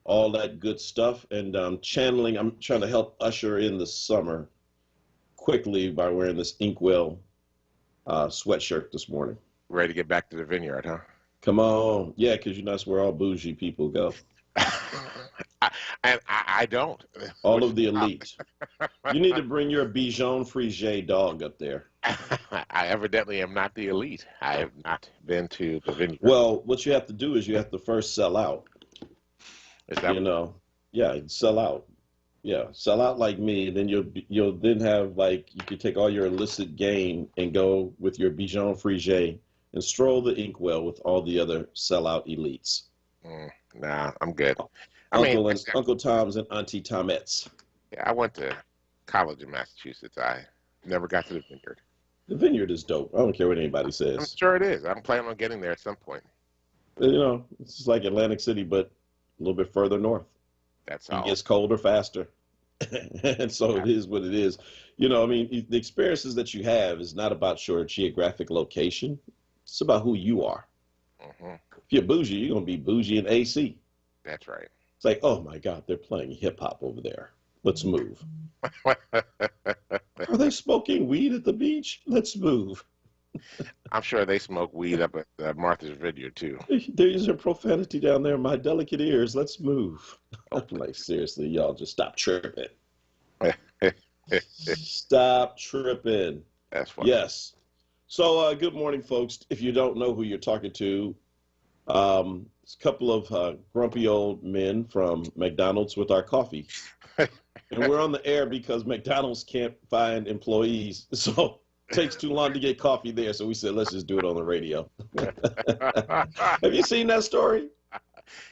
all that good stuff. And channeling, I'm trying to help usher in the summer quickly by wearing this Inkwell sweatshirt this morning. Ready to get back to the vineyard, huh? Come on. Yeah, because you know that's where all bougie people go. I don't. All Which of the elite. You need to bring your Bichon Frise dog up there. I evidently am not the elite. I have not been to the vineyard. Well, what you have to do is you have to first sell out. Is that You know, yeah, sell out. Yeah, sell out like me. Then you'll then have like you could take all your illicit gain and go with your Bichon Frise and stroll the inkwell with all the other sellout elites. Nah, I'm good. I mean, Uncle Toms and Auntie Tomettes. yeah, I went to college in Massachusetts. I never got to the vineyard. The vineyard is dope. I don't care what anybody I'm says. sure it is. I'm planning on getting there at some point. You know, it's just like Atlantic City, but a little bit further north. That's It all. gets colder faster. And so it is what it is. You know, I mean, the experiences that you have is not about your geographic location. It's about who you are. Hmm. If you're bougie, you're going to be bougie in AC. That's right. It's like, oh my God, they're playing hip hop over there. Let's move. Are they smoking weed at the beach? Let's move. I'm sure they smoke weed up at Martha's Vineyard too. They're using profanity down there in my delicate ears. Let's move. I'm like, seriously, y'all just stop tripping. Stop tripping. That's funny. Yes. So, good morning, folks. If you don't know who you're talking to, it's a couple of grumpy old men from McDonald's with our coffee. And we're on the air because McDonald's can't find employees. So it takes too long to get coffee there. So we said, let's just do it on the radio. Have you seen that story?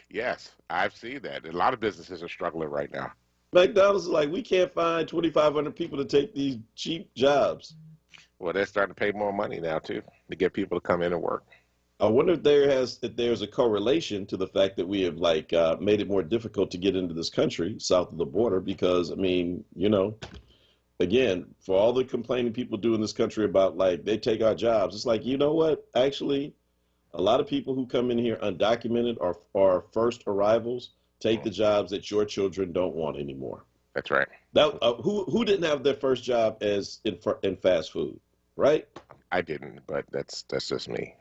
Yes, I've seen that. A lot of businesses are struggling right now. McDonald's is like, we can't find 2,500 people to take these cheap jobs. Well, they're starting to pay more money now too to get people to come in and work. I wonder if there's a correlation to the fact that we have made it more difficult to get into this country south of the border because, I mean, you know, again, for all the complaining people do in this country about like they take our jobs, it's like, you know what? Actually, a lot of people who come in here undocumented are first arrivals take the jobs that your children don't want anymore. That's right. That who didn't have their first job as in fast food, right? I didn't, but that's just me.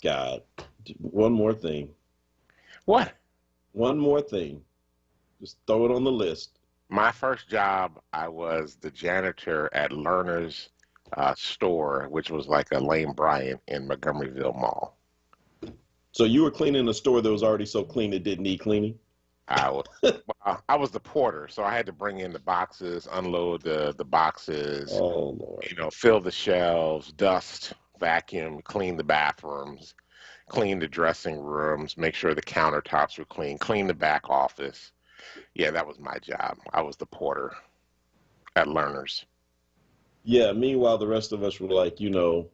God. One more thing. What? One more thing. Just throw it on the list. My first job, I was the janitor at Lerner's store, which was like a Lane Bryant in Montgomeryville Mall. So you were cleaning a store that was already so clean it didn't need cleaning? I was the porter, so I had to bring in the boxes, unload the boxes, Oh, Lord. you know, fill the shelves, dust, vacuum, clean the bathrooms, clean the dressing rooms, make sure the countertops were clean the back office. Yeah, that was my job. I was the porter at Lerner's. Yeah, meanwhile, the rest of us were like, you know,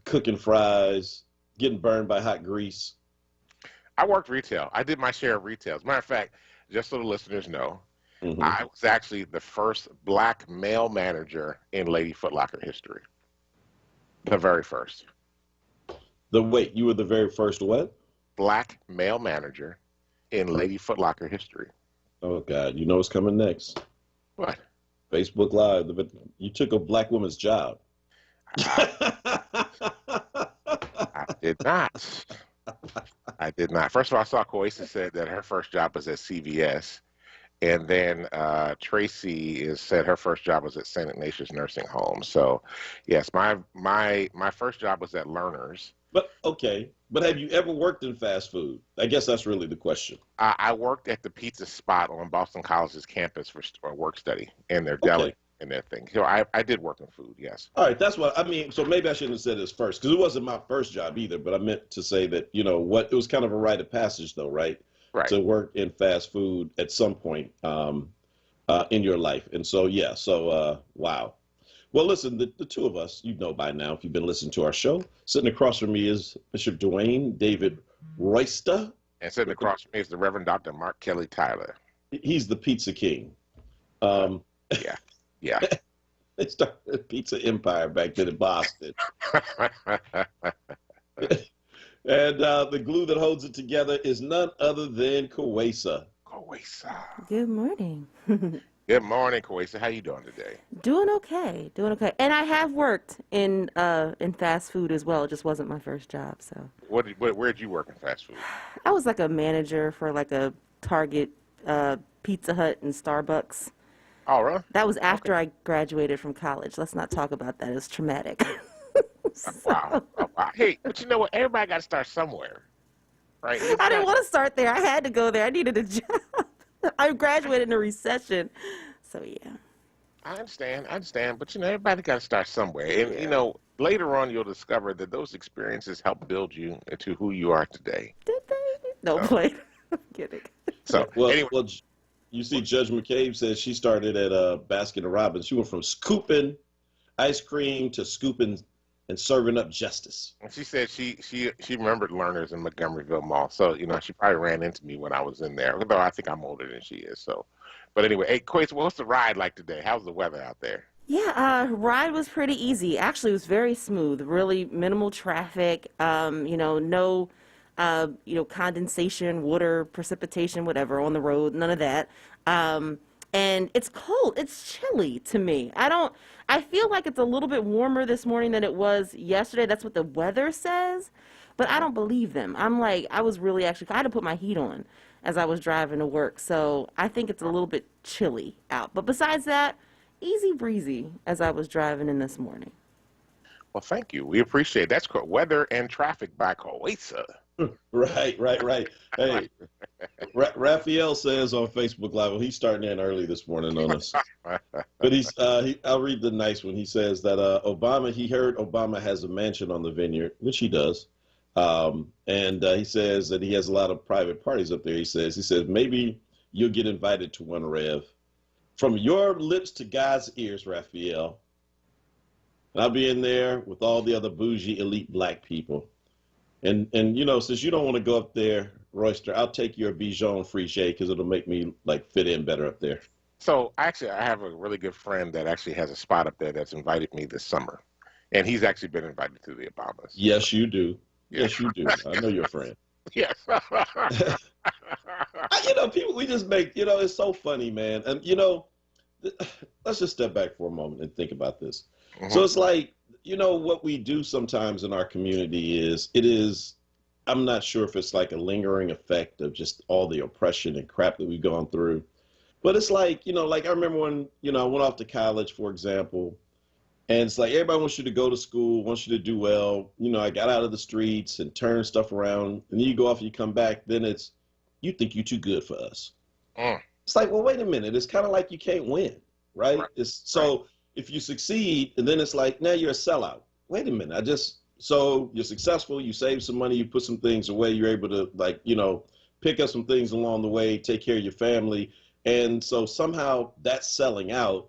cooking fries, getting burned by hot grease. I worked retail. I did my share of retail. As a matter of fact, just so the listeners know, I was actually the first black male manager in Lady Foot Locker history. The very first. Wait, you were the very first what? Black male manager in Lady Foot Locker history. Oh, God. You know what's coming next. What? Facebook Live. You took a black woman's job. I did not. I did not. First of all, I saw Koisa said that her first job was at CVS. And then Tracy said her first job was at St. Ignatius Nursing Home. So, yes, my first job was at Lerner's. But, okay. But have you ever worked in fast food? I guess that's really the question. I worked at the pizza spot on Boston College's campus for work study in their deli and their thing. So I did work in food, yes. All right, that's what I mean. So maybe I shouldn't have said this first because it wasn't my first job either. But I meant to say that, you know, it was kind of a rite of passage, though, right? Right. To work in fast food at some point in your life. And so, yeah, wow. Well, listen, the two of us, you know by now, if you've been listening to our show, sitting across from me is Bishop Dwayne David Royster. And sitting across from me is the Reverend Dr. Mark Kelly Tyler. He's the Pizza King. Yeah. They started a pizza empire back then in Boston. And the glue that holds it together is none other than Kawesa. Koisa. Good morning. Good morning, Koisa. How you doing today? Doing okay, doing okay. And I have worked in fast food as well. It just wasn't my first job, so Where'd you work in fast food? I was like a manager for like a Target, Pizza Hut, and Starbucks. Oh, really? That was after Okay. I graduated from college. Let's not talk about that. It was traumatic. Wow. Oh, wow. Hey, but you know what? Everybody got to start somewhere, right? It's I didn't not. want to start there. I had to go there. I needed a job. I graduated in a recession, so yeah. I understand, but you know, everybody got to start somewhere. And you Yeah. know, later on, you'll discover that those experiences help build you into who you are today. Did they? No, So, play. I'm kidding. so Well, anyway, well, you see, Judge McCabe says she started at Baskin and Robbins. She went from scooping ice cream to scooping and serving up justice. and she said she remembered learners in Montgomeryville Mall. So you know, she probably ran into me when I was in there. Although I think I'm older than she is. So, but anyway, hey, Quace, what's the ride like today? How's the weather out there? Yeah, ride was pretty easy. Actually, it was very smooth. Really minimal traffic. No, condensation, water, precipitation, whatever on the road. None of that. And it's cold. It's chilly to me. I feel like it's a little bit warmer this morning than it was yesterday. That's what the weather says, but I don't believe them. I'm like, I was really actually, I had to put my heat on as I was driving to work. So I think it's a little bit chilly out. But besides that, easy breezy as I was driving in this morning. Well, thank you. We appreciate it. That's called Weather and Traffic by Coesa. Right, right, right. Hey, Raphael says on Facebook Live, well, he's starting in early this morning on us. But I'll read the nice one. He says that he heard Obama has a mansion on the vineyard, which he does. And he says that he has a lot of private parties up there. He says, maybe you'll get invited to one, Rev. From your lips to God's ears, Raphael. And I'll be in there with all the other bougie elite black people. And since you don't want to go up there, Royster, I'll take your Bijon Frichet because it'll make me like fit in better up there. So actually, I have a really good friend that actually has a spot up there that's invited me this summer. And he's actually been invited to the Obamas. Yes, you do. Yeah. Yes, you do. I know you're a friend. Yes. People, we just make, it's so funny, man. And, let's just step back for a moment and think about this. So it's like, what we do sometimes in our community I'm not sure if it's like a lingering effect of just all the oppression and crap that we've gone through. But it's like, like I remember when, I went off to college, for example, and it's like everybody wants you to go to school, wants you to do well. I got out of the streets and turned stuff around. And then you go off and you come back, then it's, you think you're too good for us. It's like, well, wait a minute. It's kind of like you can't win, right? So if you succeed, and then it's like, now you're a sellout. Wait a minute. So you're successful, you save some money, you put some things away, you're able to pick up some things along the way, take care of your family. And so somehow that's selling out.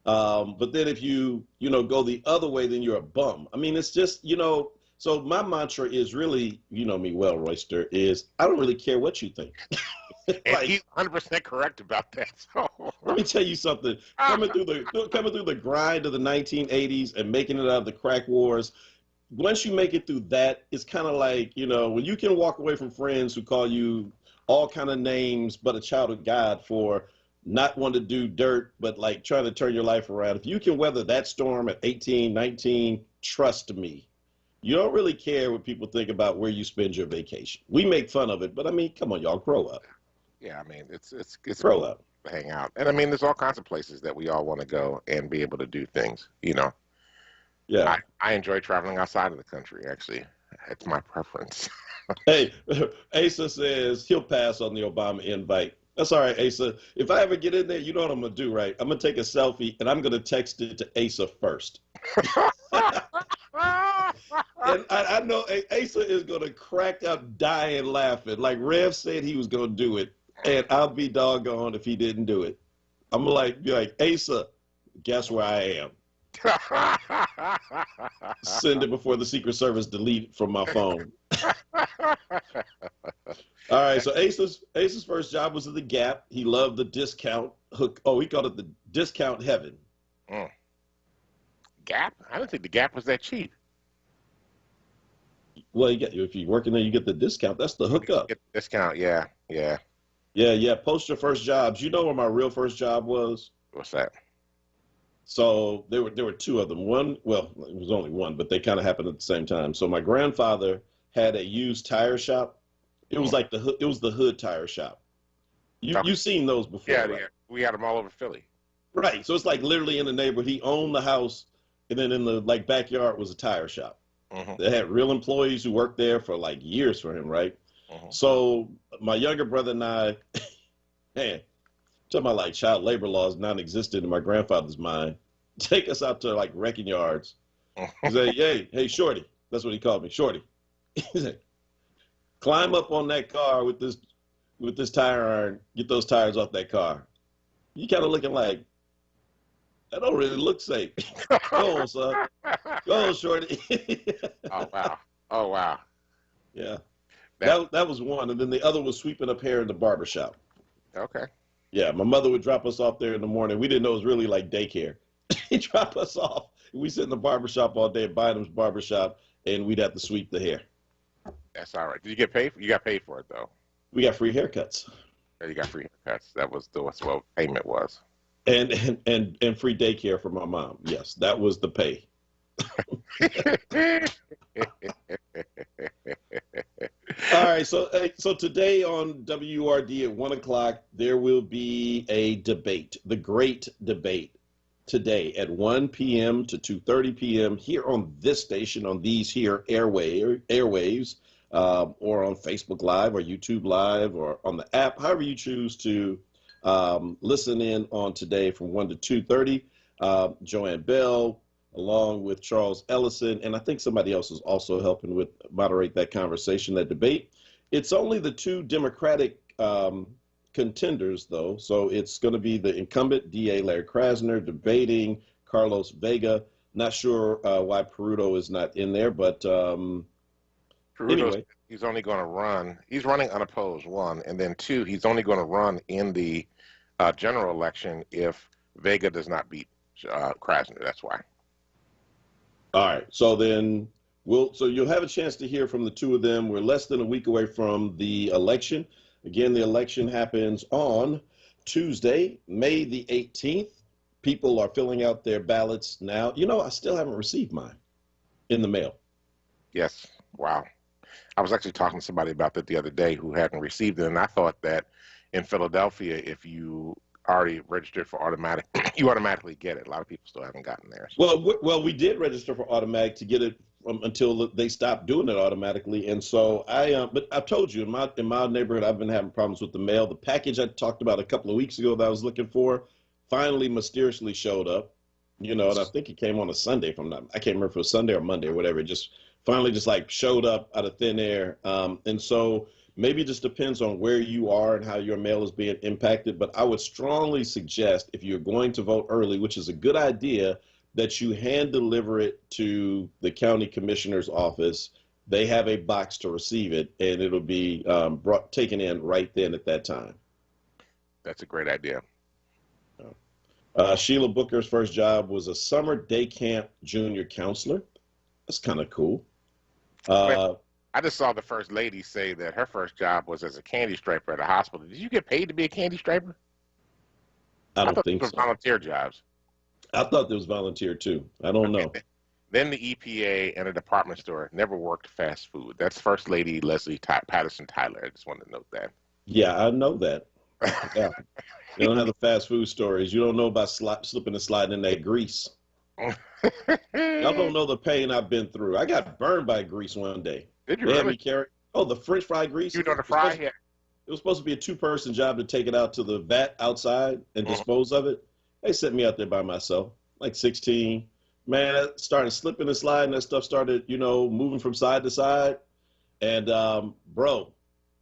But then if you go the other way, then you're a bum. I mean, it's just, so my mantra is really, you know me well, Royster, is I don't really care what you think. And he's 100% correct about that. So. Let me tell you something. Coming through the grind of the 1980s and making it out of the crack wars, once you make it through that, it's kind of like, when you can walk away from friends who call you all kind of names but a child of God for not wanting to do dirt, but like trying to turn your life around. If you can weather that storm at 18, 19, trust me, you don't really care what people think about where you spend your vacation. We make fun of it, but I mean, come on, y'all, grow up. Yeah, I mean, it's Grow cool up. to hang out. And I mean, there's all kinds of places that we all want to go and be able to do things, Yeah. I enjoy traveling outside of the country, actually. It's my preference. Hey, Asa says he'll pass on the Obama invite. That's all right, Asa. If I ever get in there, you know what I'm going to do, right? I'm going to take a selfie, and I'm going to text it to Asa first. And I know Asa is going to crack up dying laughing. Like Rev said he was going to do it, and I'll be doggone if he didn't do it. I'm be like, Asa, guess where I am? Send it before the Secret Service delete it from my phone. All right, so Asa's first job was at the Gap. He loved the discount hook. Oh, he called it the discount heaven. Gap? I don't think the Gap was that cheap. Well, if you're working there, you get the discount. That's the hookup. Get the discount. Yeah, yeah. Yeah, yeah. Post your first jobs. You know where my real first job was? What's that? So there were two of them. One, well, it was only one, but they kind of happened at the same time. So my grandfather had a used tire shop. It was Mhm. like it was the hood tire shop. Okay. You've seen those before, Yeah, right? yeah. We had them all over Philly. Right. So it's like literally in the neighborhood. He owned the house, and then in the like backyard was a tire shop. Hmm. They had real employees who worked there for like years for him, right? Hmm. So my younger brother and I, man, talking about like child labor laws non-existent in my grandfather's mind. Take us out to like wrecking yards. He said, hey, Shorty. That's what he called me, Shorty. He said, climb up on that car with this tire iron, get those tires off that car. You kind of looking like, that don't really look safe. Go on, son. Go on, Shorty. Oh wow. Oh wow. Yeah. That, That was one. And then the other was sweeping up hair in the barber shop. okay. Yeah, my mother would drop us off there in the morning. We didn't know it was really like daycare. He'd drop us off. We sit in the barber shop all day at Bynum's barber shop, and we'd have to sweep the hair. That's all right. Did you get paid? You got paid for it though. We got free haircuts You got free haircuts. That's what payment was. and free daycare for my mom. Yes, that was the pay. All right, so today on WURD at 1 o'clock there will be a debate, the great debate, today at 1 p.m. to 2:30 p.m. here on this station, on these here airwaves, or on Facebook Live or YouTube Live or on the app, however you choose to listen in on today from 1 to 2:30. Joanne Bell, along with Charles Ellison, and I think somebody else is also helping with moderate that conversation, that debate. It's only the two Democratic contenders, though, so it's going to be the incumbent DA Larry Krasner debating Carlos Vega. Not sure why Peruto is not in there, but anyway. He's only going to run. He's running unopposed, one, and then two, he's only going to run in the general election if Vega does not beat Krasner. That's why. All right, so then you'll have a chance to hear from the two of them. We're less than a week away from the election. Again, the election happens on Tuesday, May the 18th. People are filling out their ballots now. You know, I still haven't received mine in the mail. Yes. Wow. I was actually talking to somebody about that the other day who hadn't received it, and I thought that in Philadelphia, if you already registered for automatic, you automatically get it. A lot of people still haven't gotten theirs. Well, we did register for automatic to get it until they stopped doing it automatically, and so but I've told you in my neighborhood, I've been having problems with the mail. The package I talked about a couple of weeks ago that I was looking for finally mysteriously showed up. You know, and I think it came on a Sunday. I can't remember if it was Sunday or Monday or whatever. It just finally just like showed up out of thin air, and so. Maybe it just depends on where you are and how your mail is being impacted. But I would strongly suggest if you're going to vote early, which is a good idea, that you hand deliver it to the county commissioner's office. They have a box to receive it, and it'll be taken in right then at that time. That's a great idea. Sheila Booker's first job was a summer day camp junior counselor. That's kind of cool. I just saw the first lady say that her first job was as a candy striper at a hospital. Did you get paid to be a candy striper? I don't thought think those so. were volunteer jobs. I thought there was volunteer too. I don't know. Then the EPA and a department store. Never worked fast food. That's First Lady Leslie Patterson Tyler. I just wanted to note that. Yeah, I know that. Yeah. You don't have the fast food stories. You don't know about slipping and sliding in that grease. Y'all don't know the pain I've been through. I got burned by grease one day. Did you They had really? me carry. Oh, the French fry grease. You know the fry? Yeah. It was supposed to be a two-person job to take it out to the vat outside and dispose of it. They sent me out there by myself, like 16. Man, I started slipping and sliding. That stuff started, moving from side to side. And, bro,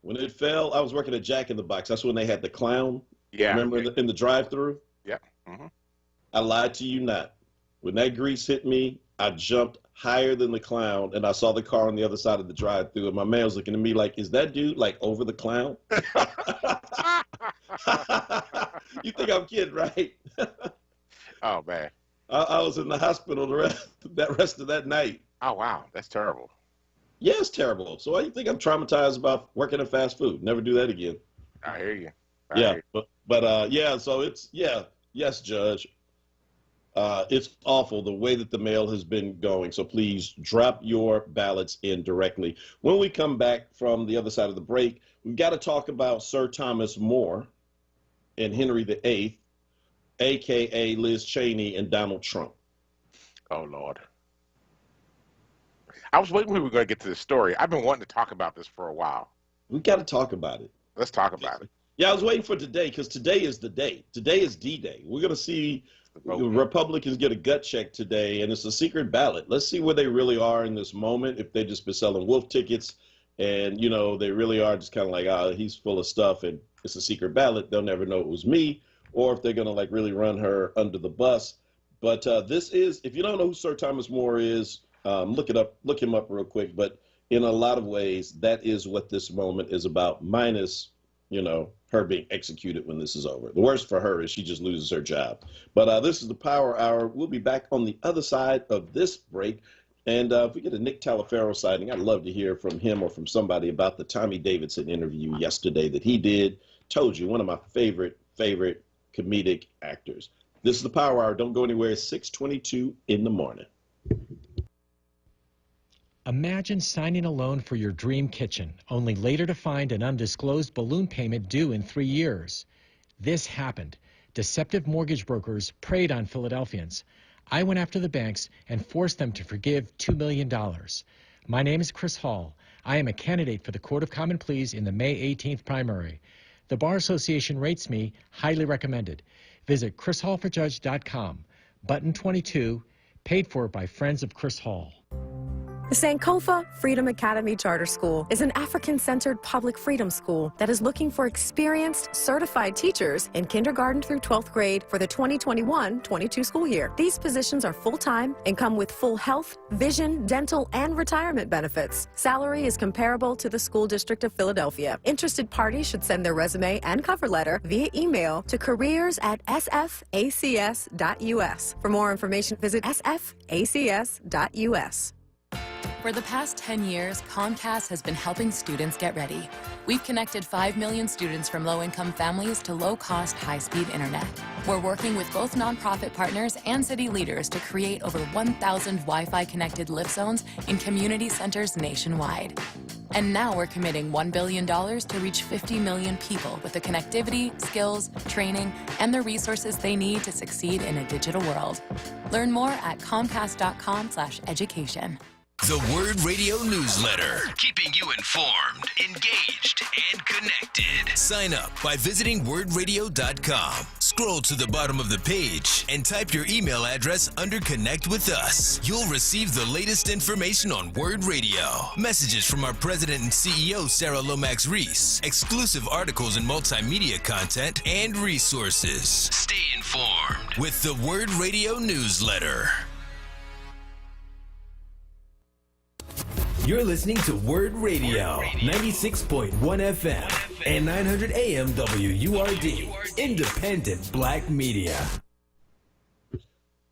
when it fell, I was working at Jack in the Box. That's when they had the clown. Yeah. Remember in the drive-through? Yeah. Mm-hmm. I lied to you not. When that grease hit me, I jumped higher than the clown, and I saw the car on the other side of the drive-through, and my man was looking at me like, is that dude, like, over the clown? You think I'm kidding, right? Oh, man. I was in the hospital the rest of that night. Oh, wow. That's terrible. Yeah, it's terrible. So why do you think I'm traumatized about working in fast food? Never do that again. I hear you. I Yeah, hear but yeah. So it's yeah, yes, Judge. It's awful the way that the mail has been going. So please drop your ballots in directly. When we come back from the other side of the break, we've got to talk about Sir Thomas More and Henry VIII, aka Liz Cheney and Donald Trump. you. Oh Lord. I was waiting when we were going to get to this story. I've been wanting to talk about this for a while. We've got to talk about it. Let's talk about it. Yeah, I was waiting for today because today is the day. Today is D-Day. We're going to see Republicans get a gut check today, and it's a secret ballot. Let's see where they really are in this moment. If they've just been selling wolf tickets, and they really are just kind of like, he's full of stuff, and it's a secret ballot. They'll never know it was me, or if they're going to like really run her under the bus. But this is, if you don't know who Sir Thomas More is, look him up real quick. But in a lot of ways, that is what this moment is about, minus, her being executed when this is over. The worst for her is she just loses her job. But this is the Power Hour. We'll be back on the other side of this break. And if we get a Nick Talaferro sighting, I'd love to hear from him or from somebody about the Tommy Davidson interview yesterday that he did. Told you, one of my favorite comedic actors. This is the Power Hour. Don't go anywhere. It's 6:22 in the morning. Imagine signing a loan for your dream kitchen, only later to find an undisclosed balloon payment due in 3 years. This happened. Deceptive mortgage brokers preyed on Philadelphians. I went after the banks and forced them to forgive $2 million. My name is Chris Hall. I am a candidate for the Court of Common Pleas in the May 18th primary. The Bar Association rates me highly recommended. Visit chrishallforjudge.com. Button 22, paid for by Friends of Chris Hall. The Sankofa Freedom Academy Charter School is an African-centered public freedom school that is looking for experienced, certified teachers in kindergarten through 12th grade for the 2021-22 school year. These positions are full-time and come with full health, vision, dental, and retirement benefits. Salary is comparable to the School District of Philadelphia. Interested parties should send their resume and cover letter via email to careers@sfacs.us. For more information, visit sfacs.us. For the past 10 years, Comcast has been helping students get ready. We've connected 5 million students from low-income families to low-cost, high-speed internet. We're working with both nonprofit partners and city leaders to create over 1,000 Wi-Fi connected lift zones in community centers nationwide. And now we're committing $1 billion to reach 50 million people with the connectivity, skills, training, and the resources they need to succeed in a digital world. Learn more at comcast.com/education. The WURD Radio Newsletter, keeping you informed, engaged, and connected. Sign up by visiting wordradio.com. Scroll to the bottom of the page and type your email address under Connect with Us. You'll receive the latest information on WURD Radio, messages from our president and CEO, Sarah Lomax Reese, exclusive articles and multimedia content, and resources. Stay informed with the WURD Radio Newsletter. You're listening to WURD Radio, 96.1 FM and 900 AM WURD, independent black media.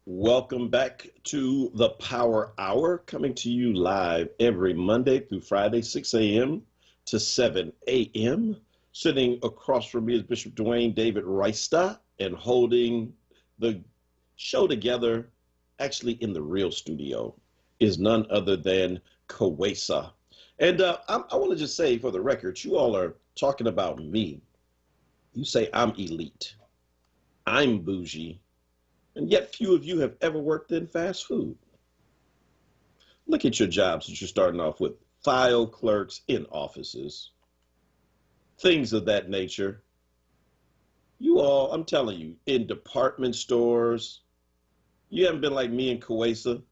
Welcome back to the Power Hour, coming to you live every Monday through Friday, 6 a.m. to 7 a.m. Sitting across from me is Bishop Dwayne David Reista, and holding the show together, actually in the real studio, is none other than Kawesa. And I want to just say, for the record, you all are talking about me. You say I'm elite, I'm bougie, and yet few of you have ever worked in fast food. Look at your jobs that you're starting off with: file clerks in offices, things of that nature. You all, I'm telling you, in department stores. You haven't been like me and Kawesa.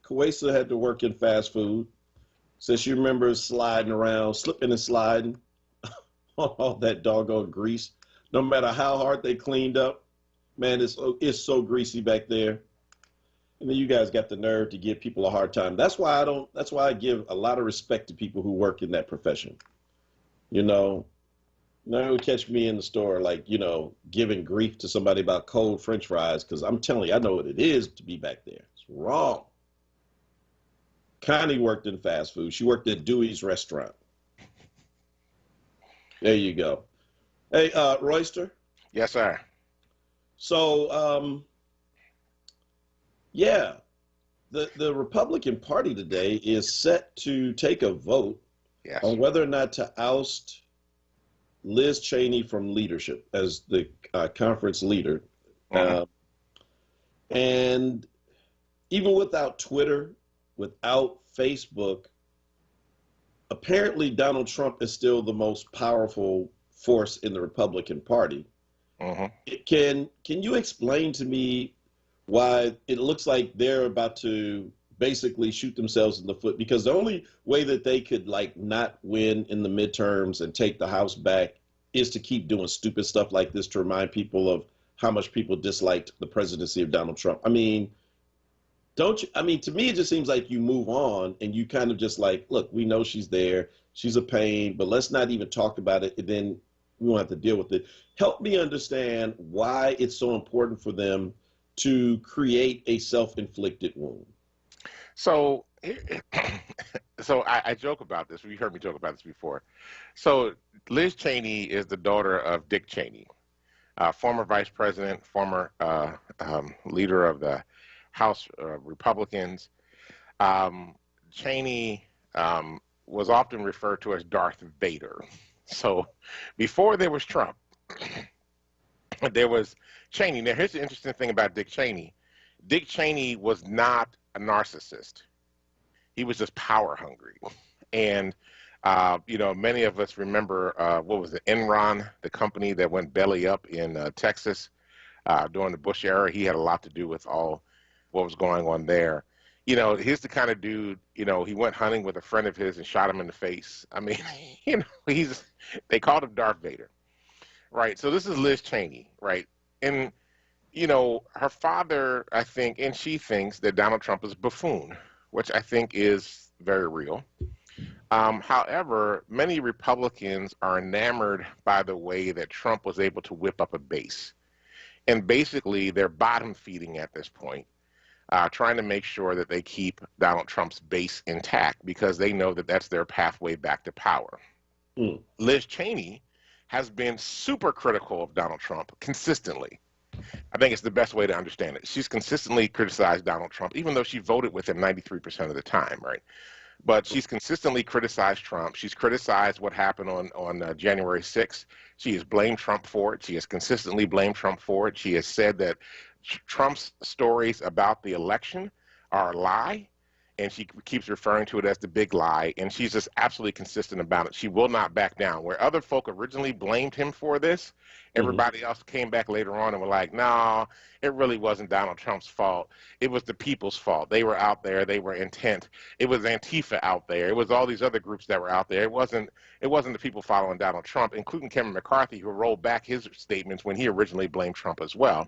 Kawesa had to work in fast food. So she remembers sliding around, slipping and sliding on all that doggone grease. No matter how hard they cleaned up, man, it's so greasy back there. And then you guys got the nerve to give people a hard time. That's why I give a lot of respect to people who work in that profession. No one would catch me in the store like, giving grief to somebody about cold French fries, because I'm telling you, I know what it is to be back there. It's wrong. Connie worked in fast food. She worked at Dewey's restaurant. There you go. Hey, Royster. Yes, sir. So, yeah, the Republican Party today is set to take a vote Yes. on whether or not to oust Liz Cheney from leadership as the conference leader. And even without Twitter, without Facebook, apparently Donald Trump is still the most powerful force in the Republican Party. Can you explain to me why it looks like they're about to basically shoot themselves in the foot? Because the only way that they could like not win in the midterms and take the House back is to keep doing stupid stuff like this to remind people of how much people disliked the presidency of Donald Trump. I mean, don't you? I mean, to me, it just seems like you move on and you kind of just like, look, we know she's there. She's a pain, but let's not even talk about it. And then we won't have to deal with it. Help me understand why it's so important for them to create a self-inflicted wound. So, I joke about this. You heard me joke about this before. So Liz Cheney is the daughter of Dick Cheney, former vice president, former leader of the House Republicans. Cheney was often referred to as Darth Vader. So before there was Trump, there was Cheney. Now, here's the interesting thing about Dick Cheney. Dick Cheney was not a narcissist. He was just power hungry. And, many of us remember, what was it, Enron, the company that went belly up in Texas during the Bush era. He had a lot to do with all what was going on there. He's the kind of dude, he went hunting with a friend of his and shot him in the face. I mean, they called him Darth Vader. Right. So this is Liz Cheney. Right. And, her father, I think, and she thinks that Donald Trump is a buffoon, which I think is very real. However, many Republicans are enamored by the way that Trump was able to whip up a base. And basically, they're bottom feeding at this point. Trying to make sure that they keep Donald Trump's base intact because they know that that's their pathway back to power. Liz Cheney has been super critical of Donald Trump consistently. I think it's the best way to understand it. She's consistently criticized Donald Trump, even though she voted with him 93% of the time, right? But she's consistently criticized Trump. She's criticized what happened on January 6th. She has blamed Trump for it. She has consistently blamed Trump for it. She has said that Trump's stories about the election are a lie, and she keeps referring to it as the big lie, and she's just absolutely consistent about it. She will not back down. Where other folk originally blamed him for this, everybody else came back later on and were like, no, it really wasn't Donald Trump's fault. It was the people's fault. They were out there. They were intent. It was Antifa out there. It was all these other groups that were out there. It wasn't the people following Donald Trump, including Kevin McCarthy, who rolled back his statements when he originally blamed Trump as well.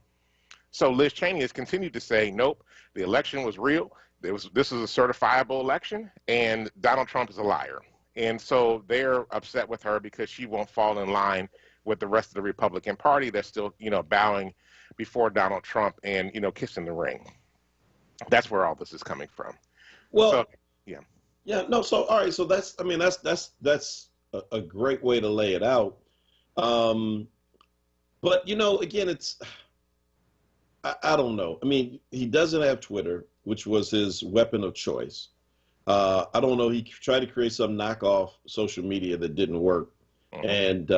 So Liz Cheney has continued to say, nope, the election was real. This is a certifiable election, and Donald Trump is a liar. And so they're upset with her because she won't fall in line with the rest of the Republican Party that's still, bowing before Donald Trump and, kissing the ring. That's where all this is coming from. Well, so, yeah. Yeah, no, so, all right, so that's a great way to lay it out. But, again, it's, I don't know. I mean, he doesn't have Twitter, which was his weapon of choice. I don't know. He tried to create some knockoff social media that didn't work. And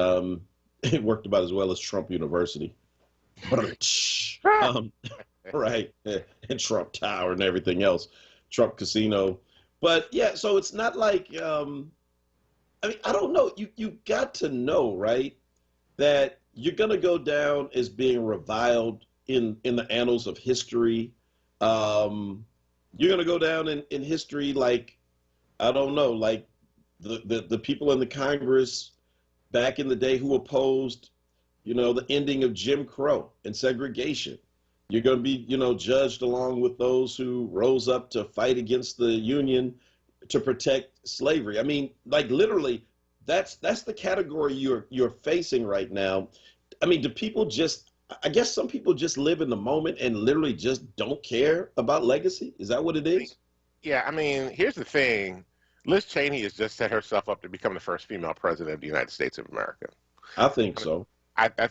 it worked about as well as Trump University. Right. And Trump Tower and everything else. Trump Casino. But yeah, so it's not like, I mean, I don't know. You got to know, right, that you're going to go down as being reviled in the annals of history. You're going to go down in history like, I don't know, like the people in the Congress back in the day who opposed, the ending of Jim Crow and segregation. You're going to be, judged along with those who rose up to fight against the Union to protect slavery. I mean, like literally, that's the category you're facing right now. I mean, do people just, I guess some people just live in the moment and literally just don't care about legacy? Is that what it is? Yeah, I mean, here's the thing. Liz Cheney has just set herself up to become the first female president of the United States of America. I think so.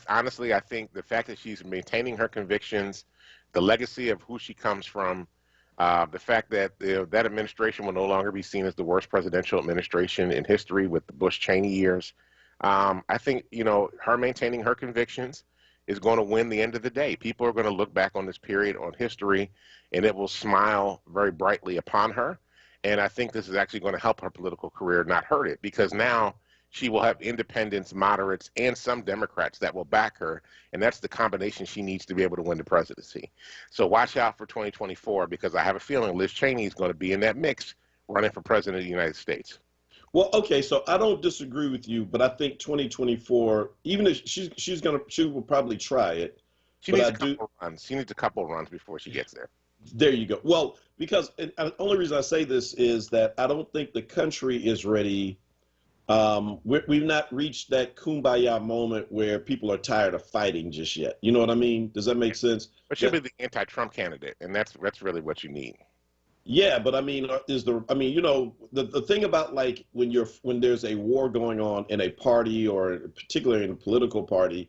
Honestly, I think the fact that she's maintaining her convictions, the legacy of who she comes from, the fact that that administration will no longer be seen as the worst presidential administration in history with the Bush-Cheney years, I think, her maintaining her convictions is going to win the end of the day. People are going to look back on this period on history, and it will smile very brightly upon her. And I think this is actually going to help her political career, not hurt it, because now she will have independents, moderates, and some Democrats that will back her, and that's the combination she needs to be able to win the presidency. So watch out for 2024, because I have a feeling Liz Cheney is going to be in that mix running for president of the United States. Well, okay, so I don't disagree with you, but I think 2024, even if she will probably try it. She needs a couple runs. She needs a couple runs before she gets there. There you go. Well, because the only reason I say this is that I don't think the country is ready. We've not reached that kumbaya moment where people are tired of fighting just yet. You know what I mean? Does that make sense? But she'll be the anti-Trump candidate, and that's really what you need. Yeah, but I mean, the thing about like when there's a war going on in a party, or particularly in a political party,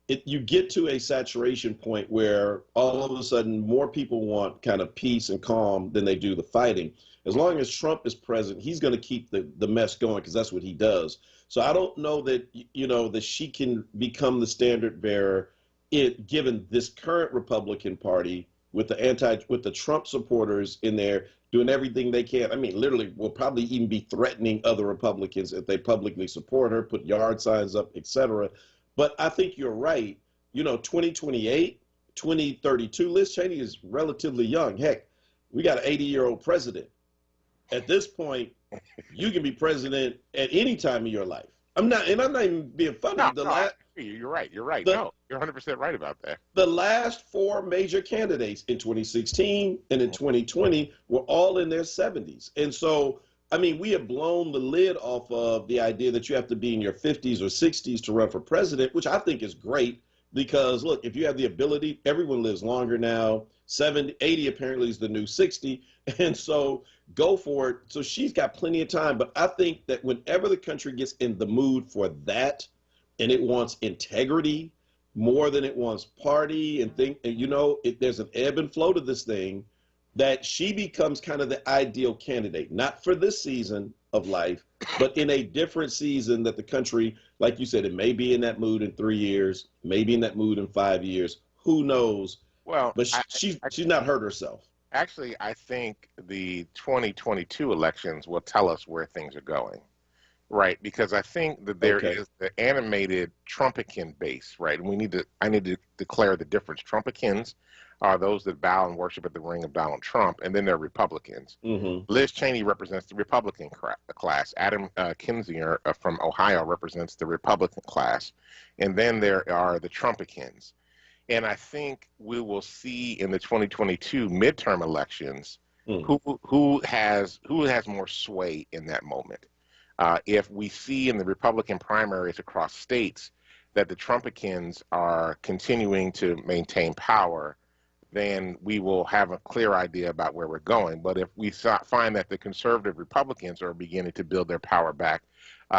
you get to a saturation point where all of a sudden more people want kind of peace and calm than they do the fighting. As long as Trump is president, he's going to keep the mess going, because that's what he does. So I don't know that, that she can become the standard bearer given this current Republican Party with the Trump supporters in there doing everything they can. I mean, literally will probably even be threatening other Republicans if they publicly support her, put yard signs up, etc. But I think you're right. 2028, 2032, Liz Cheney is relatively young. Heck, we got an 80-year-old president. At this point, you can be president at any time of your life. I'm not even being funny. You're right. You're 100% right about that. The last four major candidates in 2016 and in 2020 were all in their 70s. And so, I mean, we have blown the lid off of the idea that you have to be in your 50s or 60s to run for president, which I think is great, because look, if you have the ability, everyone lives longer now. 80 apparently is the new 60. And so go for it. So she's got plenty of time. But I think that whenever the country gets in the mood for that, and it wants integrity more than it wants party there's an ebb and flow to this thing, that she becomes kind of the ideal candidate, not for this season of life, but in a different season that the country, like you said, it may be in that mood in 3 years, maybe in that mood in 5 years. Who knows? Well, but she's not hurt herself. Actually, I think the 2022 elections will tell us where things are going, right? Because I think that there is the animated Trumpican base, right? And I need to declare the difference. Trumpicans are those that bow and worship at the ring of Donald Trump, and then they're Republicans. Mm-hmm. Liz Cheney represents the Republican class. Adam Kinzinger from Ohio represents the Republican class. And then there are the Trumpicans. And I think we will see in the 2022 midterm elections who has more sway in that moment. If we see in the Republican primaries across states that the Trumpicans are continuing to maintain power, then we will have a clear idea about where we're going. But if we find that the conservative Republicans are beginning to build their power back,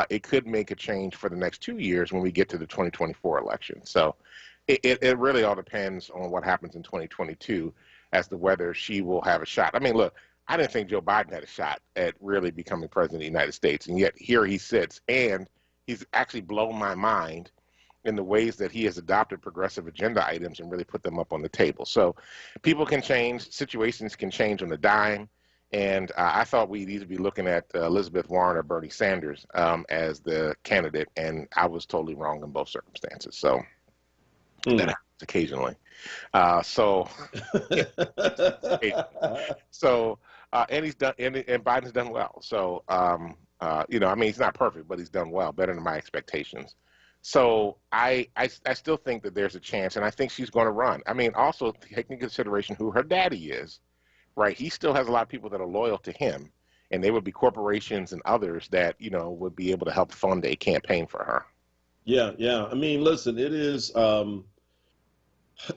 it could make a change for the next 2 years when we get to the 2024 election. So it really all depends on what happens in 2022 as to whether she will have a shot. I mean, look, I didn't think Joe Biden had a shot at really becoming president of the United States, and yet here he sits, and he's actually blown my mind in the ways that he has adopted progressive agenda items and really put them up on the table. So people can change, situations can change on a dime, and I thought we'd either be looking at Elizabeth Warren or Bernie Sanders as the candidate, and I was totally wrong in both circumstances. So that happens occasionally. And he's done, and Biden's done well. So, I mean, he's not perfect, but he's done well, better than my expectations. So I still think that there's a chance, and I think she's going to run. I mean, also taking into consideration who her daddy is, right? He still has a lot of people that are loyal to him, and they would be corporations and others that, would be able to help fund a campaign for her. Yeah. I mean, listen, it is,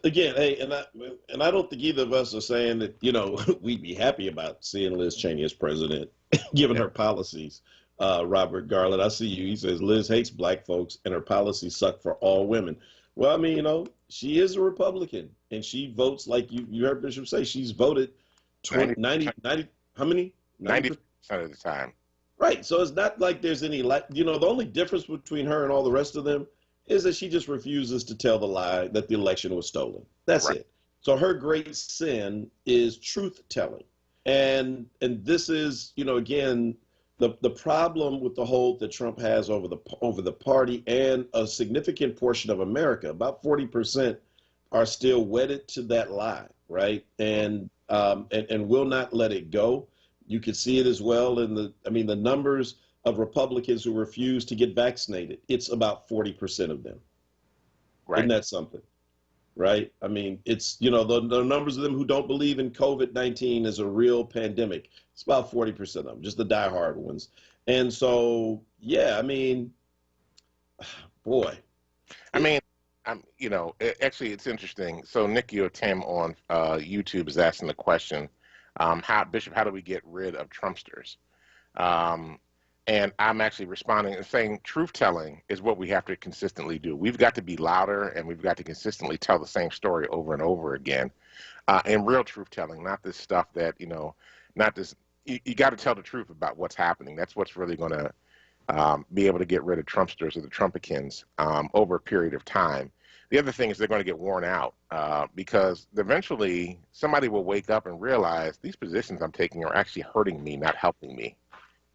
Again, hey, and I don't think either of us are saying that we'd be happy about seeing Liz Cheney as president, given her policies. Robert Garland, I see you. He says Liz hates black folks and her policies suck for all women. Well, I mean, she is a Republican and she votes like you heard Bishop say. She's voted 90 how many? 90% of the time. Right. So it's not like there's any, the only difference between her and all the rest of them is that she just refuses to tell the lie that the election was stolen. That's right. It. So her great sin is truth telling. And this is, again, the problem with the hold that Trump has over the party and a significant portion of America, about 40% are still wedded to that lie, right? And will not let it go. You can see it as well in the numbers of Republicans who refuse to get vaccinated. It's about 40% of them. Right. Isn't that something? Right? I mean, it's, the numbers of them who don't believe in COVID-19 as a real pandemic. It's about 40% of them, just the diehard ones. And so, yeah, I mean, boy. Actually, it's interesting. So Nikki or Tim on YouTube is asking the question, Bishop, how do we get rid of Trumpsters? And I'm actually responding and saying truth-telling is what we have to consistently do. We've got to be louder, and we've got to consistently tell the same story over and over again. And real truth-telling, not this stuff that, not this, you got to tell the truth about what's happening. That's what's really going to be able to get rid of Trumpsters or the Trumpicans over a period of time. The other thing is they're going to get worn out because eventually somebody will wake up and realize these positions I'm taking are actually hurting me, not helping me.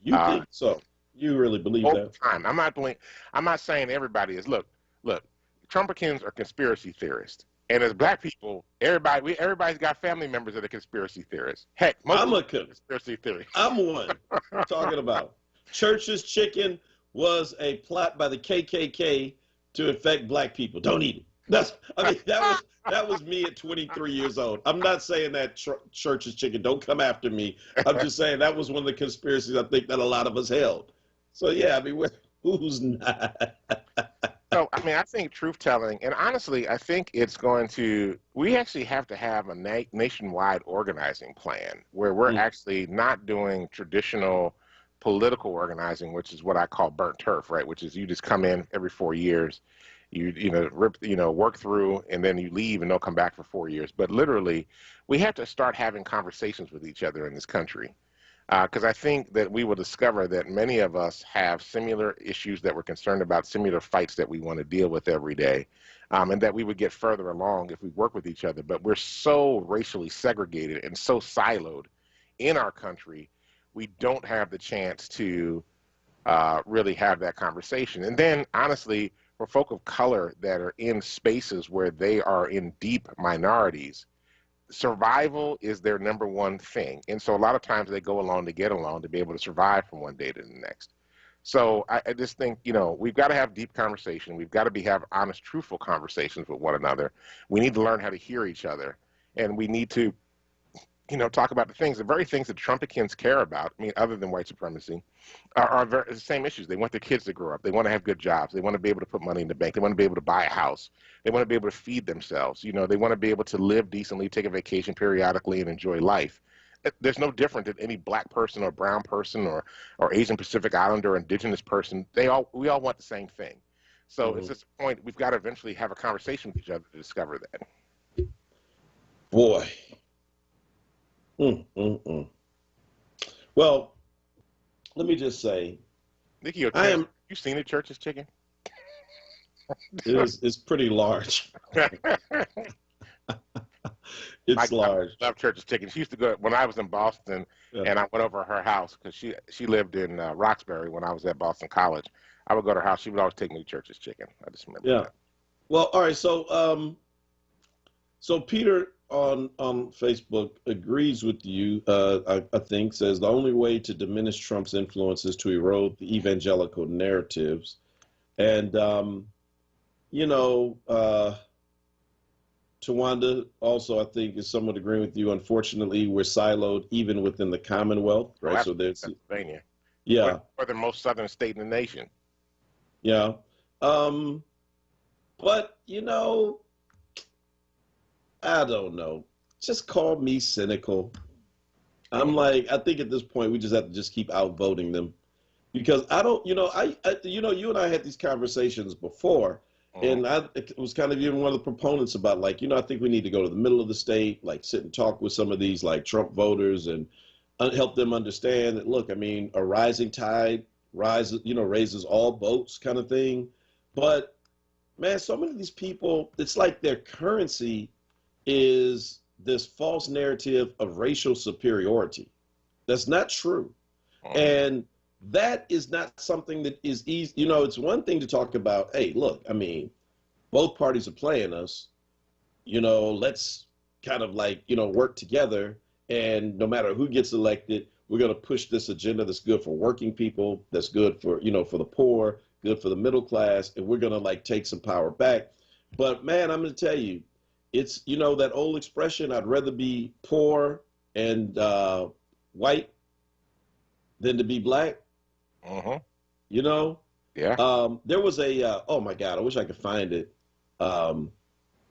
You think so? You really believe that? Time. I'm not saying everybody is. Look, Trumpicans are conspiracy theorists. And as black people, everybody's got family members that are conspiracy theorists. Heck, I'm a conspiracy theorist. I'm one. Talking about Church's chicken was a plot by the KKK to infect black people. Don't eat it. That was me at 23 years old. I'm not saying that Church's chicken. Don't come after me. I'm just saying that was one of the conspiracies I think that a lot of us held. So yeah, I mean, who's not? So I think truth-telling, and honestly, I think we actually have to have a nationwide organizing plan where we're actually not doing traditional political organizing, which is what I call burnt turf, right? Which is you just come in every 4 years, work through, and then you leave and don't come back for 4 years. But literally, we have to start having conversations with each other in this country. Because I think that we will discover that many of us have similar issues that we're concerned about, similar fights that we want to deal with every day, and that we would get further along if we work with each other. But we're so racially segregated and so siloed in our country, we don't have the chance to really have that conversation. And then, honestly, for folk of color that are in spaces where they are in deep minorities, survival is their number one thing. And so a lot of times they go along to get along to be able to survive from one day to the next. So I just think, we've got to have deep conversation. We've got to have honest, truthful conversations with one another. We need to learn how to hear each other. And we need to, talk about the very things that Trumpicans care about, other than white supremacy, are the same issues. They want their kids to grow up. They want to have good jobs. They want to be able to put money in the bank. They want to be able to buy a house. They want to be able to feed themselves. They want to be able to live decently, take a vacation periodically, and enjoy life. There's no different than any black person or brown person or Asian Pacific Islander or indigenous person. We all want the same thing. So it's just a point, we've got to eventually have a conversation with each other to discover that. Boy. Well, let me just say, Nikki, you seen the Church's chicken? It's pretty large. It's large. I love Church's chicken. She used to go when I was in Boston, and I went over to her house because she lived in Roxbury when I was at Boston College. I would go to her house. She would always take me to Church's chicken. I just remember that. Well, all right. So Peter on Facebook agrees with you. I think says the only way to diminish Trump's influence is to erode the evangelical narratives, and Tawanda also, I think, is somewhat agreeing with you. Unfortunately, we're siloed even within the Commonwealth, right? So there's Pennsylvania. Yeah. Or the most southern state in the nation. Yeah. But, I don't know. Just call me cynical. I'm like, I think at this point we just have to just keep outvoting them, because I don't, you and I had these conversations before, and I was kind of even one of the proponents about, like, I think we need to go to the middle of the state, like sit and talk with some of these like Trump voters and help them understand that, look, I mean, a rising tide raises all boats kind of thing. But man, so many of these people, it's like their currency is this false narrative of racial superiority. That's not true. And that is not something that is easy. It's one thing to talk about, hey, look, I mean, both parties are playing us, let's kind of like, work together. And no matter who gets elected, we're going to push this agenda that's good for working people, that's good for, for the poor, good for the middle class, and we're going to like take some power back. But man, I'm going to tell you, it's, that old expression, I'd rather be poor and white than to be black. Uh-huh. Yeah. There was oh my God, I wish I could find it.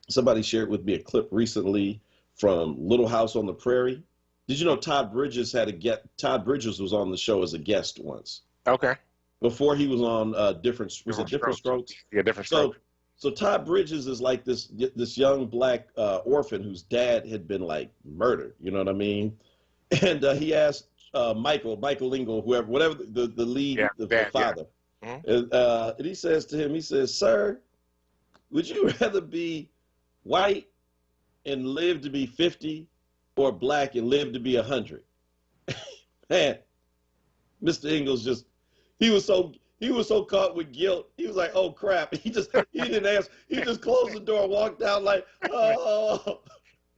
Somebody shared with me a clip recently from Little House on the Prairie. Did you know Todd Bridges was on the show as a guest once? Okay. Before he was on Different Strokes? Yeah, Different Strokes. So Todd Bridges is like this young black orphan whose dad had been like murdered. You know what I mean? And he asked Michael Ingle, whatever the lead, the father, and he says to him, "Sir, would you rather be white and live to be 50, or black and live to be 100?" Man, Mr. Ingalls he was so caught with guilt. He was like, "Oh crap!" He didn't answer. He just closed the door and walked out like, "Oh."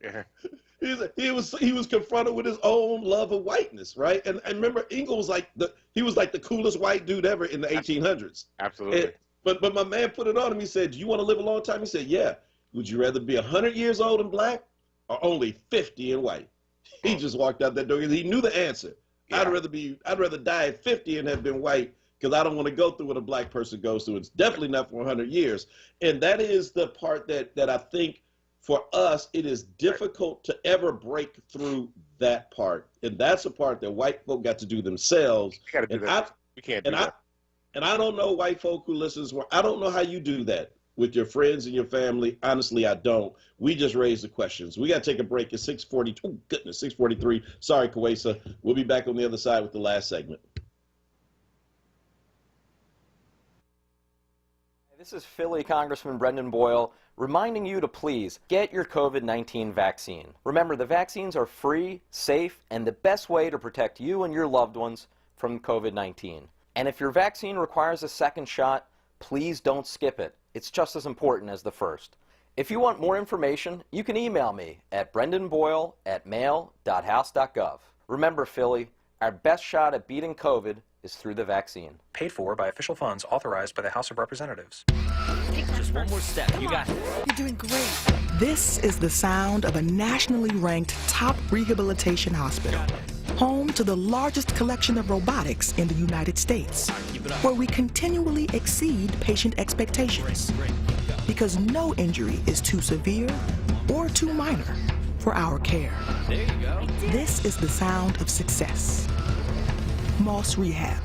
Yeah. He was confronted with his own love of whiteness, right? And remember, Ingalls was like the coolest white dude ever in the 1800s. Absolutely. But my man put it on him. He said, "Do you want to live a long time?" He said, "Yeah." "Would you rather be 100 years old and black, or only 50 and white?" He just walked out that door because he knew the answer. Yeah. I'd rather die at 50 and have been white, because I don't want to go through what a black person goes through. It's definitely not for 100 years. And that is the part that I think for us, it is difficult to ever break through that part. And that's a part that white folk got to do themselves. We got to do that. We can't do that. And I don't know white folk who listens. I don't know how you do that with your friends and your family. Honestly, I don't. We just raise the questions. We got to take a break at 6:40. Oh, goodness, 6:43. Sorry, Kawesa. We'll be back on the other side with the last segment. This is Philly Congressman Brendan Boyle reminding you to please get your COVID-19 vaccine. Remember, the vaccines are free, safe, and the best way to protect you and your loved ones from COVID-19. And if your vaccine requires a second shot, please don't skip it. It's just as important as the first. If you want more information, you can email me at brendanboyle@mail.house.gov. Remember, Philly, our best shot at beating COVID is through the vaccine. Paid for by official funds authorized by the House of Representatives. Just one more step. You got it. You're doing great. This is the sound of a nationally ranked top rehabilitation hospital, home to the largest collection of robotics in the United States, where we continually exceed patient expectations. Because no injury is too severe or too minor for our care. There you go. This is the sound of success. Moss Rehab.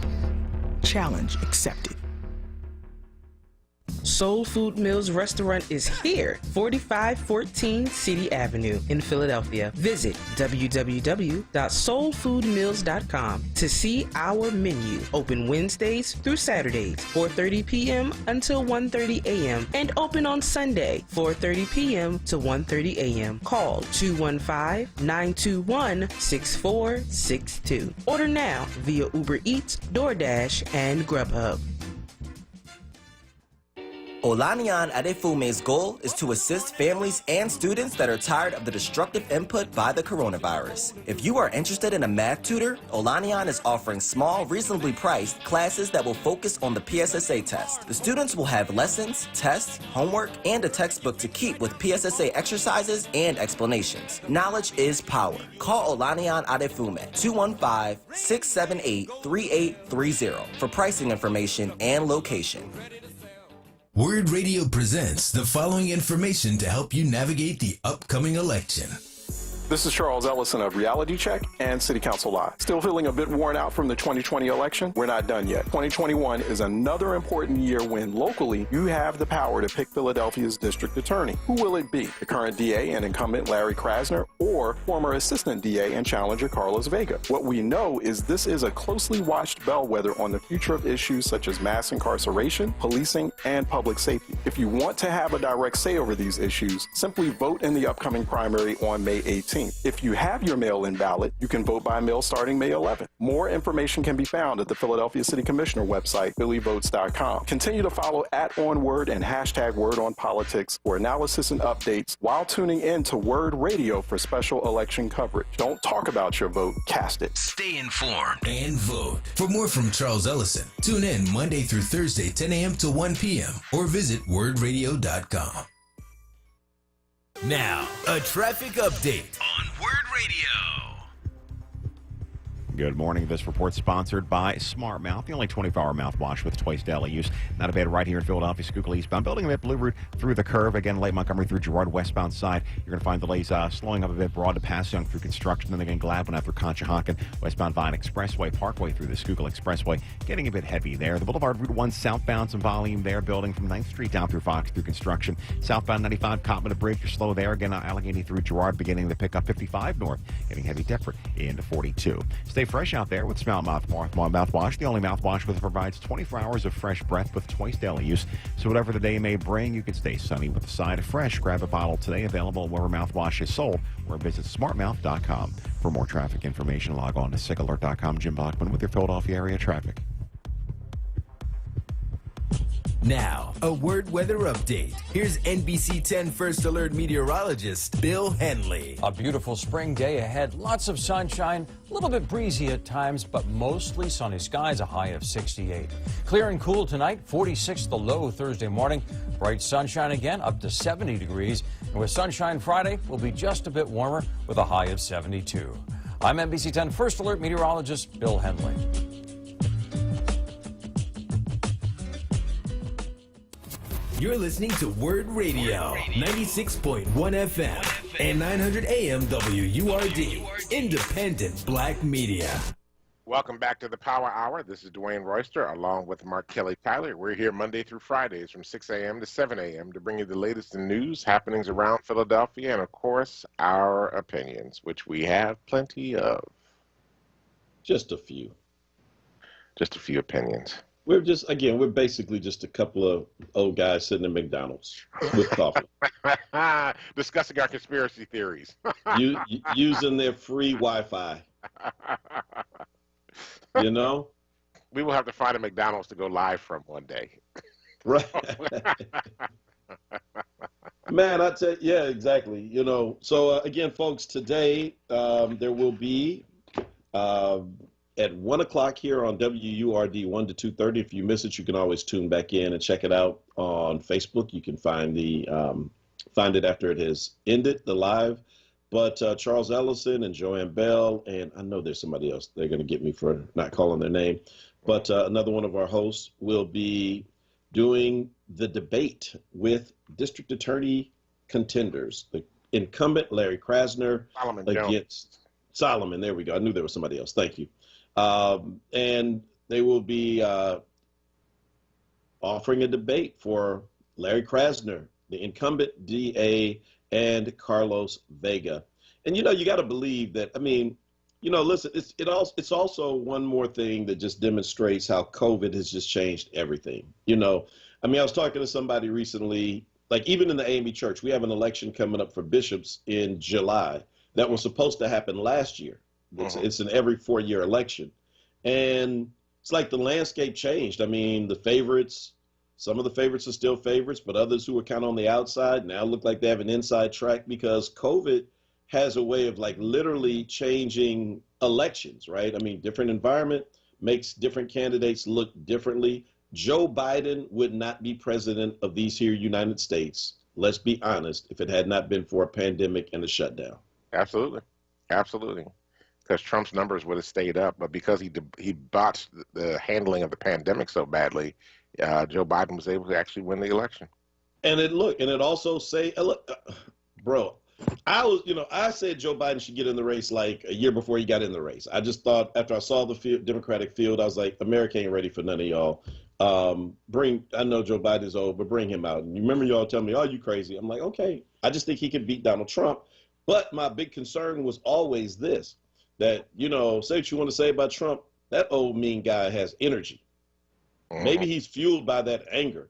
Challenge accepted. Soul Food Mills Restaurant is here, 4514 City Avenue in Philadelphia. Visit www.soulfoodmills.com to see our menu. Open Wednesdays through Saturdays, 4:30 p.m. until 1:30 a.m. and open on Sunday, 4:30 p.m. to 1:30 a.m. Call 215-921-6462. Order now via Uber Eats, DoorDash, and Grubhub. Olaniyan Adefume's goal is to assist families and students that are tired of the destructive input by the coronavirus. If you are interested in a math tutor, Olaniyan is offering small, reasonably priced classes that will focus on the PSSA test. The students will have lessons, tests, homework, and a textbook to keep with PSSA exercises and explanations. Knowledge is power. Call Olaniyan Adefume, 215-678-3830 for pricing information and location. WURD Radio presents the following information to help you navigate the upcoming election. This is Charles Ellison of Reality Check and City Council Live. Still feeling a bit worn out from the 2020 election? We're not done yet. 2021 is another important year when locally you have the power to pick Philadelphia's district attorney. Who will it be? The current DA and incumbent Larry Krasner, or former assistant DA and challenger Carlos Vega? What we know is this is a closely watched bellwether on the future of issues such as mass incarceration, policing, and public safety. If you want to have a direct say over these issues, simply vote in the upcoming primary on May 18th. If you have your mail-in ballot, you can vote by mail starting May 11th. More information can be found at the Philadelphia City Commissioner website, phillyvotes.com. Continue to follow @onWURD and #WordOnPolitics for analysis and updates while tuning in to WURD Radio for special election coverage. Don't talk about your vote, cast it. Stay informed and vote. For more from Charles Ellison, tune in Monday through Thursday, 10 a.m. to 1 p.m. or visit wordradio.com. Now, a traffic update on WURD Radio. Good morning. This report sponsored by Smart Mouth, the only 24-hour mouthwash with twice daily use. Not a bad right here in Philadelphia, Schuylkill eastbound. Building a bit Blue Route through the curve. Again, late Montgomery through Girard westbound side. You're going to find delays slowing up a bit broad to Passyunk through construction. Then again, Gladwin after Conshohocken. Westbound Vine Expressway, Parkway through the Schuylkill Expressway. Getting a bit heavy there. The Boulevard Route 1 southbound, some volume there. Building from 9th Street down through Fox through construction. Southbound 95, Cotman to Bridge. You're slow there. Again, Allegheny through Girard beginning to pick up 55 north. Getting heavy different into 42. Stay fresh out there with Smart Mouthwash, the only mouthwash that provides 24 hours of fresh breath with twice daily use. So whatever the day may bring, you can stay sunny with a side of fresh. Grab a bottle today, available wherever mouthwash is sold, or visit smartmouth.com. For more traffic information, log on to sicalert.com. Jim Bachman with your Philadelphia area traffic. Now, a WURD weather update. Here's NBC 10 First Alert meteorologist Bill Henley. A beautiful spring day ahead. Lots of sunshine, a little bit breezy at times, but mostly sunny skies, a high of 68. Clear and cool tonight, 46 the low Thursday morning. Bright sunshine again, up to 70 degrees. And with sunshine Friday, we'll be just a bit warmer with a high of 72. I'm NBC 10 First Alert meteorologist Bill Henley. You're listening to WURD Radio, 96.1 FM and 900 AM WURD, independent black media. Welcome back to the Power Hour. This is Dwayne Royster along with Mark Kelly Tyler. We're here Monday through Fridays from 6 a.m. to 7 a.m. to bring you the latest in news, happenings around Philadelphia, and, of course, our opinions, which we have plenty of. Just a few. Just a few opinions. We're basically just a couple of old guys sitting in McDonald's with coffee. Discussing our conspiracy theories. Using their free Wi-Fi. You know? We will have to find a McDonald's to go live from one day. Right. Man, I tell you, yeah, exactly. You know, so again, folks, today there will be at 1 o'clock here on WURD 1 to 2:30. If you miss it, you can always tune back in and check it out on Facebook. You can find it after it has ended, the live. But Charles Ellison and Joanne Bell, and I know there's somebody else. They're going to get me for not calling their name. But another one of our hosts will be doing the debate with district attorney contenders. The incumbent, Larry Krasner, against Solomon. There we go. I knew there was somebody else. Thank you. And they will be offering a debate for Larry Krasner, the incumbent DA, and Carlos Vega. And, you know, you got to believe that, I mean, you know, listen, it's also one more thing that just demonstrates how COVID has just changed everything. You know, I mean, I was talking to somebody recently, like even in the AME church, we have an election coming up for bishops in July that was supposed to happen last year. It's an every 4-year election. And it's like the landscape changed. I mean, the favorites, some of the favorites are still favorites, but others who are kind of on the outside now look like they have an inside track because COVID has a way of like literally changing elections, right? I mean, different environment makes different candidates look differently. Joe Biden would not be president of these here United States, let's be honest, if it had not been for a pandemic and a shutdown. Absolutely. Absolutely. Because Trump's numbers would have stayed up, but because he botched the handling of the pandemic so badly, Joe Biden was able to actually win the election. And it also say, bro, I said Joe Biden should get in the race like a year before he got in the race. I just thought after I saw the Democratic field, I was like, America ain't ready for none of y'all. I know Joe Biden's old, but bring him out. And you remember y'all telling me, oh, you crazy. I'm like, okay, I just think he can beat Donald Trump. But my big concern was always this, that, say what you want to say about Trump, that old mean guy has energy. Maybe he's fueled by that anger.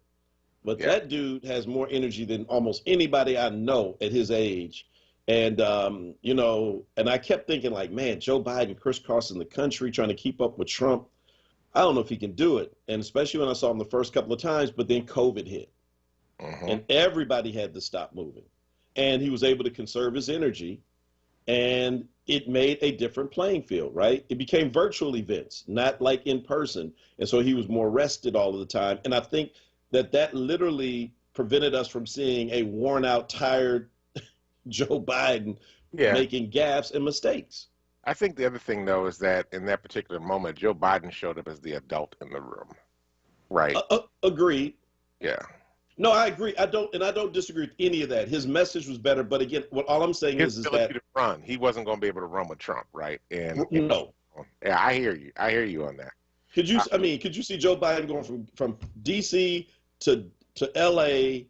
But that dude has more energy than almost anybody I know at his age. And, and I kept thinking like, man, Joe Biden crisscrossing the country, trying to keep up with Trump. I don't know if he can do it. And especially when I saw him the first couple of times, but then COVID hit. And everybody had to stop moving. And he was able to conserve his energy. And it made a different playing field, right? It became virtual events, not like in person. And so he was more rested all of the time. And I think that literally prevented us from seeing a worn out, tired Joe Biden making gaffes and mistakes. I think the other thing, though, is that in that particular moment, Joe Biden showed up as the adult in the room, right? Agreed. Yeah. No, I agree. I don't disagree with any of that. His message was better, but again, all I'm saying is that to run, he wasn't going to be able to run with Trump, right? And no. Yeah, I hear you. I hear you on that. Could you see Joe Biden going from DC to LA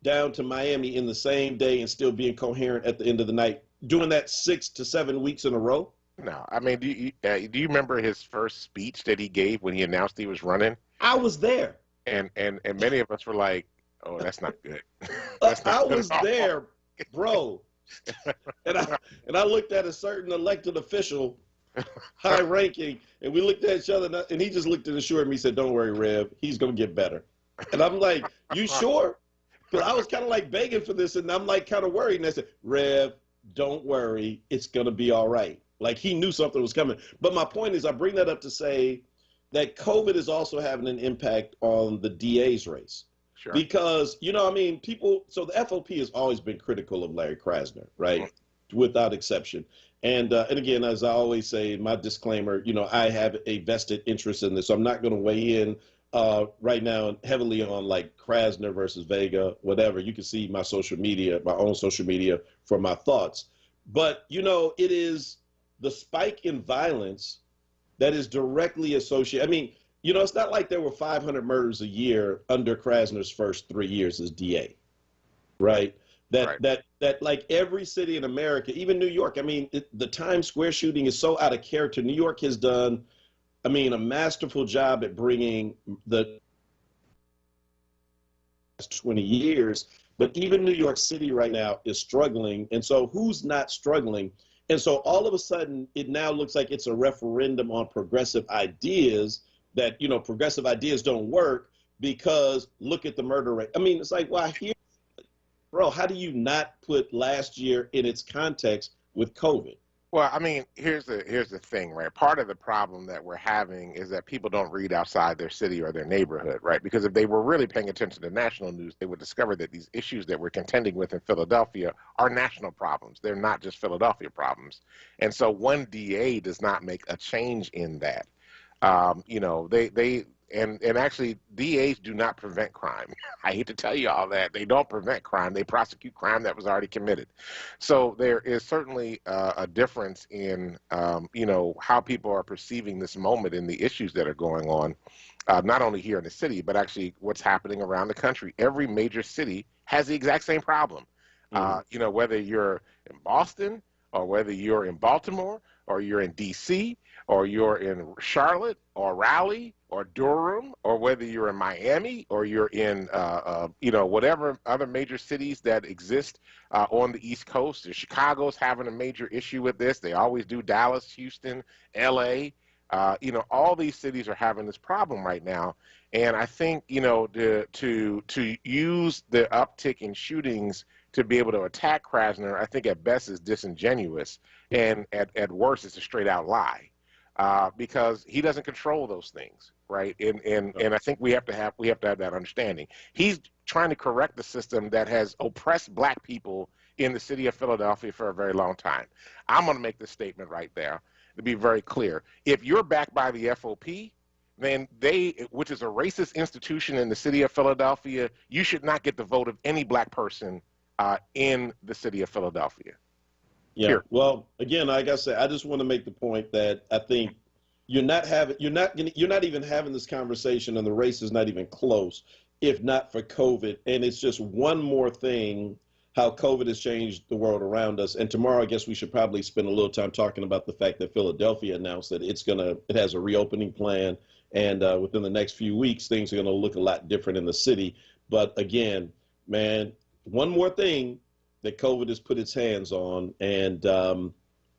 down to Miami in the same day and still being coherent at the end of the night, doing that 6 to 7 weeks in a row? No, I mean, do you remember his first speech that he gave when he announced he was running? I was there, and many of us were like, "Oh, that's not good." I was there, bro, and I looked at a certain elected official, high ranking, and we looked at each other, and he just looked and assured me, he said, "Don't worry, Rev, he's gonna get better." And I'm like, "You sure?" Because I was kind of like begging for this, and I'm like kind of worried. And I said, "Rev, don't worry, it's gonna be all right." Like he knew something was coming. But my point is, I bring that up to say that COVID is also having an impact on the DA's race. Sure. Because, so the FOP has always been critical of Larry Krasner, right? Without exception. And again, as I always say, my disclaimer, I have a vested interest in this. So I'm not going to weigh in right now heavily on like Krasner versus Vega, whatever. You can see my own social media for my thoughts. But, it is the spike in violence that is directly associated. It's not like there were 500 murders a year under Krasner's first 3 years as DA, right? That like every city in America, even New York, the Times Square shooting is so out of character. New York has done, a masterful job at bringing the 20 years, but even New York City right now is struggling. And so who's not struggling? And so all of a sudden, it now looks like it's a referendum on progressive ideas that, progressive ideas don't work because look at the murder rate. It's like, well, bro, how do you not put last year in its context with COVID? Well, here's the thing, right? Part of the problem that we're having is that people don't read outside their city or their neighborhood, right? Because if they were really paying attention to national news, they would discover that these issues that we're contending with in Philadelphia are national problems. They're not just Philadelphia problems. And so one DA does not make a change in that. And actually, DAs do not prevent crime. I hate to tell you all that. They don't prevent crime. They prosecute crime that was already committed. So there is certainly a difference in, how people are perceiving this moment and the issues that are going on, not only here in the city, but actually what's happening around the country. Every major city has the exact same problem. Whether you're in Boston or whether you're in Baltimore or you're in D.C., or you're in Charlotte or Raleigh or Durham, or whether you're in Miami or you're in, whatever other major cities that exist on the East Coast. Chicago's having a major issue with this. They always do. Dallas, Houston, L.A., all these cities are having this problem right now. And I think, to use the uptick in shootings to be able to attack Krasner, I think at best is disingenuous, and at worst it's a straight out lie. Because he doesn't control those things, right? And I think we have to have that understanding. He's trying to correct the system that has oppressed black people in the city of Philadelphia for a very long time. I'm going to make this statement right there to be very clear. If you're backed by the FOP, then which is a racist institution in the city of Philadelphia, you should not get the vote of any black person in the city of Philadelphia. Yeah. Here. Well, again, like I said, I just want to make the point that I think you're not even having this conversation, and the race is not even close, if not for COVID. And it's just one more thing how COVID has changed the world around us. And tomorrow, I guess we should probably spend a little time talking about the fact that Philadelphia announced that it has a reopening plan, and within the next few weeks, things are going to look a lot different in the city. But again, man, one more thing that COVID has put its hands on, and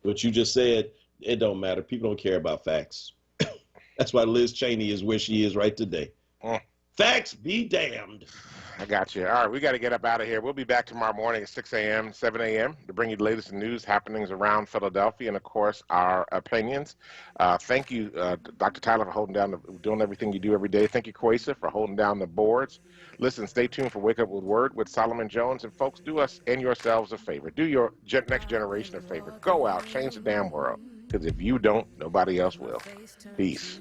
what you just said, it don't matter. People don't care about facts. That's why Liz Cheney is where she is right today. Facts be damned. I got you. All right, we got to get up out of here. We'll be back tomorrow morning at 6 a.m., 7 a.m. to bring you the latest news happenings around Philadelphia and, of course, our opinions. Thank you, Dr. Tyler, for doing everything you do every day. Thank you, Kwesa, for holding down the boards. Listen, stay tuned for Wake Up with Word with Solomon Jones. And, folks, do us and yourselves a favor. Do your next generation a favor. Go out, change the damn world. Because if you don't, nobody else will. Peace.